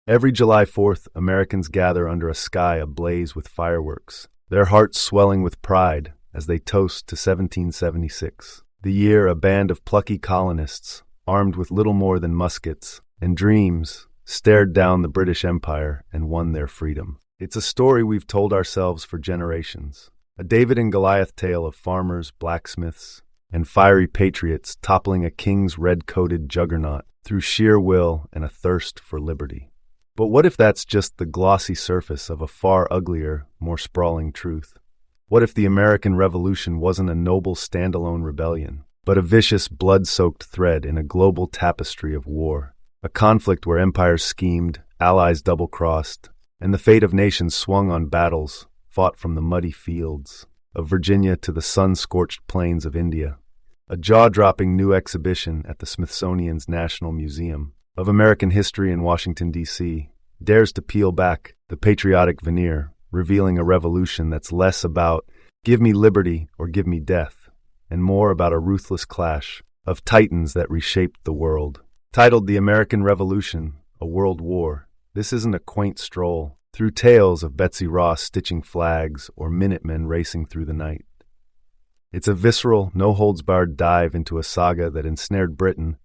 Every July 4th, Americans gather under a sky ablaze with fireworks, their hearts swelling with pride as they toast to 1776, the year a band of plucky colonists, armed with little more than muskets and dreams, stared down the British Empire and won their freedom. It's a story we've told ourselves for generations, a David and Goliath tale of farmers, blacksmiths, and fiery patriots toppling a king's red-coated juggernaut through sheer will and a thirst for liberty. But what if that's just the glossy surface of a far uglier, more sprawling truth? What if the American Revolution wasn't a noble standalone rebellion, but a vicious, blood-soaked thread in a global tapestry of war? A conflict where empires schemed, allies double-crossed, and the fate of nations swung on battles fought from the muddy fields of Virginia to the sun-scorched plains of India. A jaw-dropping new exhibition at the Smithsonian's National Museum of American History in Washington, D.C., dares to peel back the patriotic veneer, revealing a revolution that's less about give me liberty or give me death, and more about a ruthless clash of titans that reshaped the world. Titled The American Revolution, A World War, this isn't a quaint stroll through tales of Betsy Ross stitching flags or Minutemen racing through the night. It's a visceral, no-holds-barred dive into a saga that ensnared Britain,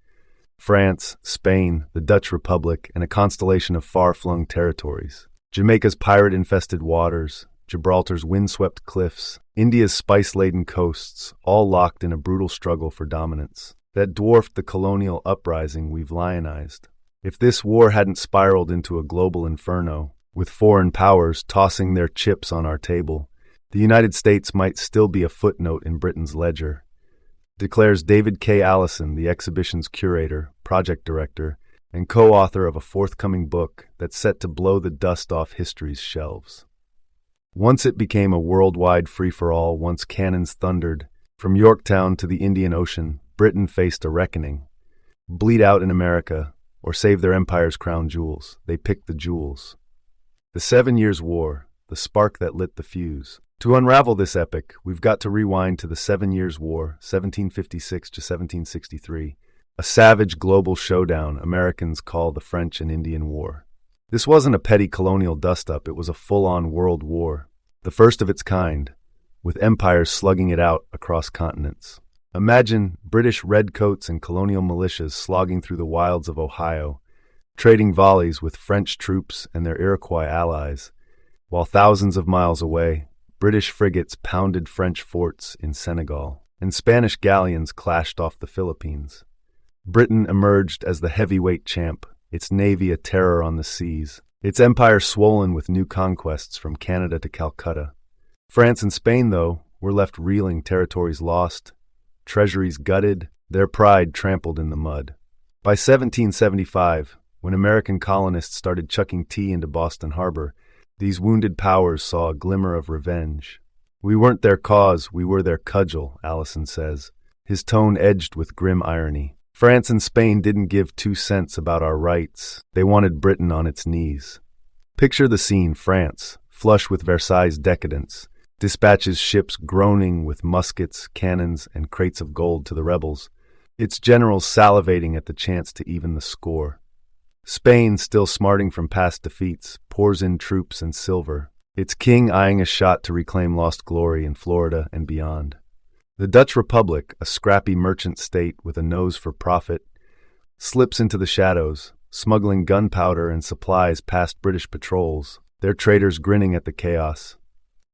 France, Spain, the Dutch Republic, and a constellation of far-flung territories. Jamaica's pirate-infested waters, Gibraltar's windswept cliffs, India's spice-laden coasts, all locked in a brutal struggle for dominance that dwarfed the colonial uprising we've lionized. If this war hadn't spiraled into a global inferno, with foreign powers tossing their chips on our table, the United States might still be a footnote in Britain's ledger, declares David K. Allison, the exhibition's curator, project director, and co-author of a forthcoming book that's set to blow the dust off history's shelves. Once it became a worldwide free-for-all, once cannons thundered from Yorktown to the Indian Ocean, Britain faced a reckoning. Bleed out in America, or save their empire's crown jewels. They picked the jewels. The 7 Years' War, the spark that lit the fuse. To unravel this epic, we've got to rewind to the 7 Years' War, 1756 to 1763, a savage global showdown Americans call the French and Indian War. This wasn't a petty colonial dust-up, it was a full-on world war, the first of its kind, with empires slugging it out across continents. Imagine British redcoats and colonial militias slogging through the wilds of Ohio, trading volleys with French troops and their Iroquois allies, while thousands of miles away, British frigates pounded French forts in Senegal, and Spanish galleons clashed off the Philippines. Britain emerged as the heavyweight champ, its navy a terror on the seas, its empire swollen with new conquests from Canada to Calcutta. France and Spain, though, were left reeling, territories lost, treasuries gutted, their pride trampled in the mud. By 1775, when American colonists started chucking tea into Boston Harbor, these wounded powers saw a glimmer of revenge. We weren't their cause, we were their cudgel, Allison says, his tone edged with grim irony. France and Spain didn't give 2 cents about our rights. They wanted Britain on its knees. Picture the scene. France, flush with Versailles' decadence, dispatches ships groaning with muskets, cannons, and crates of gold to the rebels, its generals salivating at the chance to even the score. Spain, still smarting from past defeats, pours in troops and silver, its king eyeing a shot to reclaim lost glory in Florida and beyond. The Dutch Republic, a scrappy merchant state with a nose for profit, slips into the shadows, smuggling gunpowder and supplies past British patrols, their traders grinning at the chaos.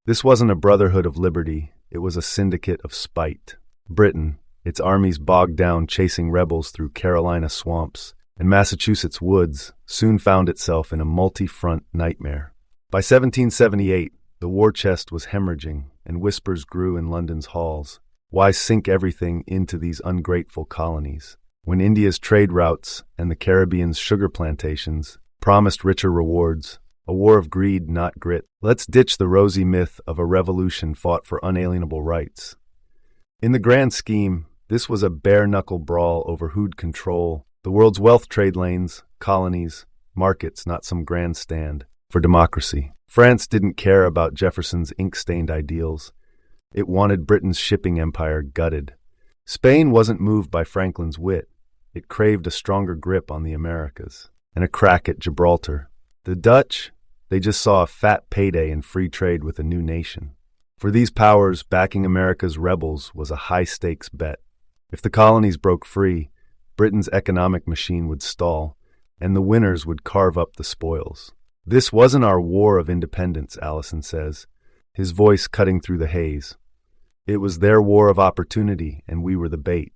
This wasn't a brotherhood of liberty, it was a syndicate of spite. Britain, its armies bogged down chasing rebels through Carolina swamps and Massachusetts woods, soon found itself in a multi-front nightmare. By 1778, the war chest was hemorrhaging, and whispers grew in London's halls. Why sink everything into these ungrateful colonies, when India's trade routes and the Caribbean's sugar plantations promised richer rewards? A war of greed, not grit. Let's ditch the rosy myth of a revolution fought for unalienable rights. In the grand scheme, this was a bare-knuckle brawl over who'd control the world's wealth trade lanes, colonies, markets, not some grandstand for democracy. France didn't care about Jefferson's ink-stained ideals. It wanted Britain's shipping empire gutted. Spain wasn't moved by Franklin's wit. It craved a stronger grip on the Americas and a crack at Gibraltar. The Dutch, they just saw a fat payday in free trade with a new nation. For these powers, backing America's rebels was a high-stakes bet. If the colonies broke free, Britain's economic machine would stall, and the winners would carve up the spoils. This wasn't our war of independence, Allison says, his voice cutting through the haze. It was their war of opportunity, and we were the bait.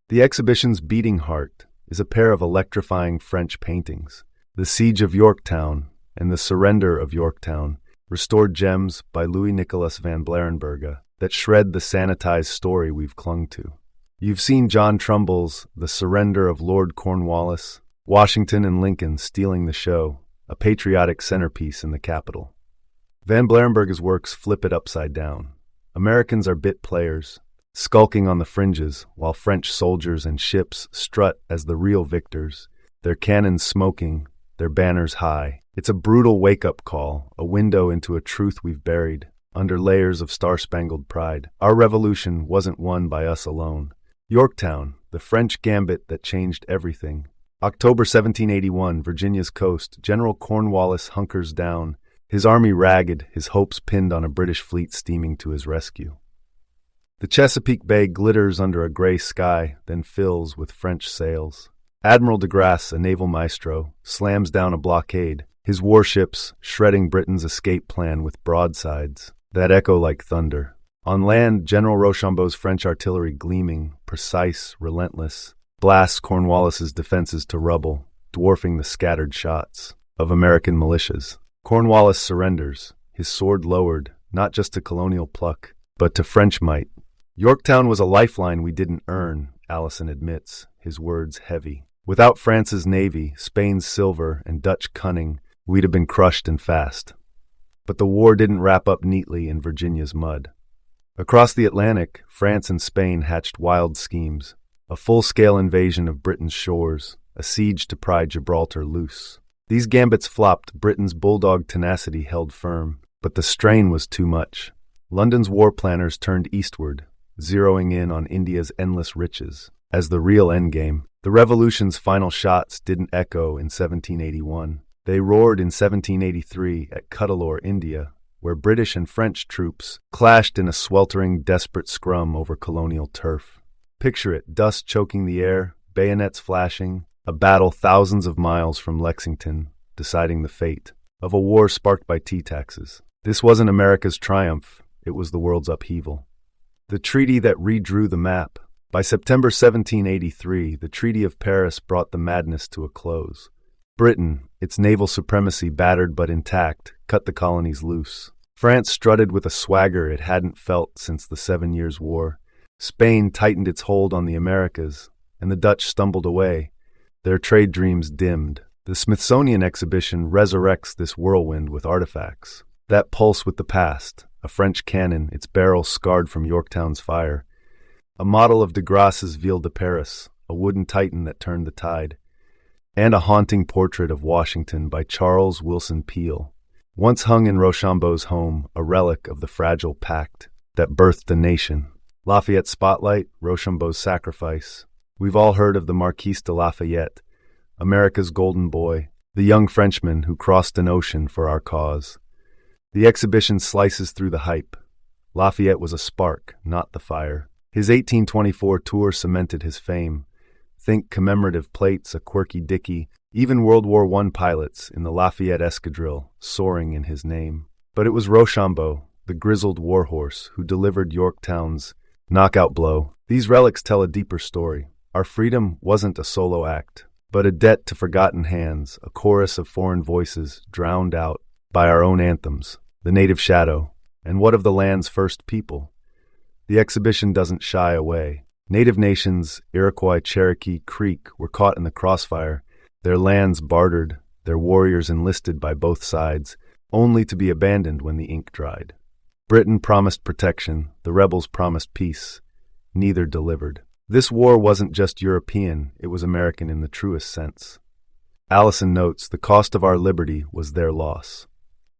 The exhibition's beating heart is a pair of electrifying French paintings. The Siege of Yorktown and the Surrender of Yorktown, restored gems by Louis-Nicolas van Blarenberge that shred the sanitized story we've clung to. You've seen John Trumbull's The Surrender of Lord Cornwallis, Washington and Lincoln stealing the show, a patriotic centerpiece in the Capitol. Van Blarenberge's works flip it upside down. Americans are bit players, skulking on the fringes, while French soldiers and ships strut as the real victors, their cannons smoking, their banners high. It's a brutal wake-up call, a window into a truth we've buried, under layers of star-spangled pride. Our revolution wasn't won by us alone. Yorktown, the French gambit that changed everything. October 1781, Virginia's coast, General Cornwallis hunkers down, his army ragged, his hopes pinned on a British fleet steaming to his rescue. The Chesapeake Bay glitters under a gray sky, then fills with French sails. Admiral de Grasse, a naval maestro, slams down a blockade, his warships shredding Britain's escape plan with broadsides that echo like thunder. On land, General Rochambeau's French artillery gleaming, precise, relentless, blasts Cornwallis's defenses to rubble, dwarfing the scattered shots of American militias. Cornwallis surrenders, his sword lowered, not just to colonial pluck, but to French might. Yorktown was a lifeline we didn't earn, Allison admits, his words heavy. Without France's navy, Spain's silver, and Dutch cunning, we'd have been crushed and fast. But the war didn't wrap up neatly in Virginia's mud. Across the Atlantic, France and Spain hatched wild schemes, a full-scale invasion of Britain's shores, a siege to pry Gibraltar loose. These gambits flopped, Britain's bulldog tenacity held firm, but the strain was too much. London's war planners turned eastward, zeroing in on India's endless riches as the real endgame. The revolution's final shots didn't echo in 1781. They roared in 1783 at Cuddalore, India, where British and French troops clashed in a sweltering, desperate scrum over colonial turf. Picture it, dust choking the air, bayonets flashing, a battle thousands of miles from Lexington, deciding the fate of a war sparked by tea taxes. This wasn't America's triumph, it was the world's upheaval. The treaty that redrew the map. By September 1783, the Treaty of Paris brought the madness to a close. Britain, its naval supremacy battered but intact, cut the colonies loose. France strutted with a swagger it hadn't felt since the 7 Years' War. Spain tightened its hold on the Americas, and the Dutch stumbled away, their trade dreams dimmed. The Smithsonian exhibition resurrects this whirlwind with artifacts that pulse with the past, a French cannon, its barrel scarred from Yorktown's fire, a model of de Grasse's Ville de Paris, a wooden titan that turned the tide, and a haunting portrait of Washington by Charles Wilson Peale, once hung in Rochambeau's home, a relic of the fragile pact that birthed a nation. Lafayette's spotlight, Rochambeau's sacrifice. We've all heard of the Marquis de Lafayette, America's golden boy, the young Frenchman who crossed an ocean for our cause. The exhibition slices through the hype. Lafayette was a spark, not the fire. His 1824 tour cemented his fame. Think commemorative plates, a quirky dicky, even World War I pilots in the Lafayette Escadrille soaring in his name. But it was Rochambeau, the grizzled warhorse, who delivered Yorktown's knockout blow. These relics tell a deeper story. Our freedom wasn't a solo act, but a debt to forgotten hands, a chorus of foreign voices drowned out by our own anthems, the native shadow. And what of the land's first people? The exhibition doesn't shy away. Native nations, Iroquois, Cherokee, Creek, were caught in the crossfire, their lands bartered, their warriors enlisted by both sides, only to be abandoned when the ink dried. Britain promised protection, the rebels promised peace. Neither delivered. This war wasn't just European, it was American in the truest sense. Allison notes, the cost of our liberty was their loss.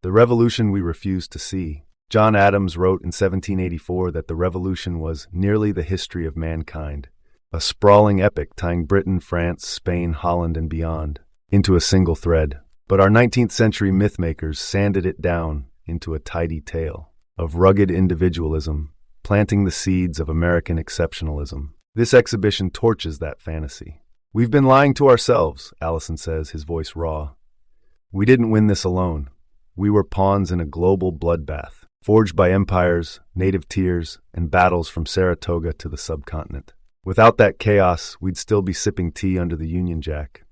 The revolution we refused to see. John Adams wrote in 1784 that the revolution was nearly the history of mankind, a sprawling epic tying Britain, France, Spain, Holland, and beyond into a single thread. But our 19th century mythmakers sanded it down into a tidy tale of rugged individualism, planting the seeds of American exceptionalism. This exhibition torches that fantasy. "We've been lying to ourselves," Allison says, his voice raw. "We didn't win this alone. We were pawns in a global bloodbath, forged by empires, native tears, and battles from Saratoga to the subcontinent. Without that chaos, we'd still be sipping tea under the Union Jack."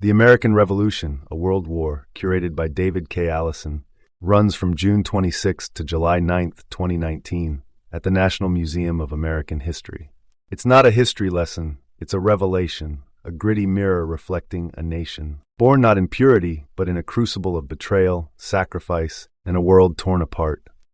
The American Revolution, a World War, curated by David K. Allison, runs from June 26 to July 9, 2019, at the National Museum of American History. It's not a history lesson, it's a revelation, a gritty mirror reflecting a nation, born not in purity, but in a crucible of betrayal, sacrifice, and a world torn apart.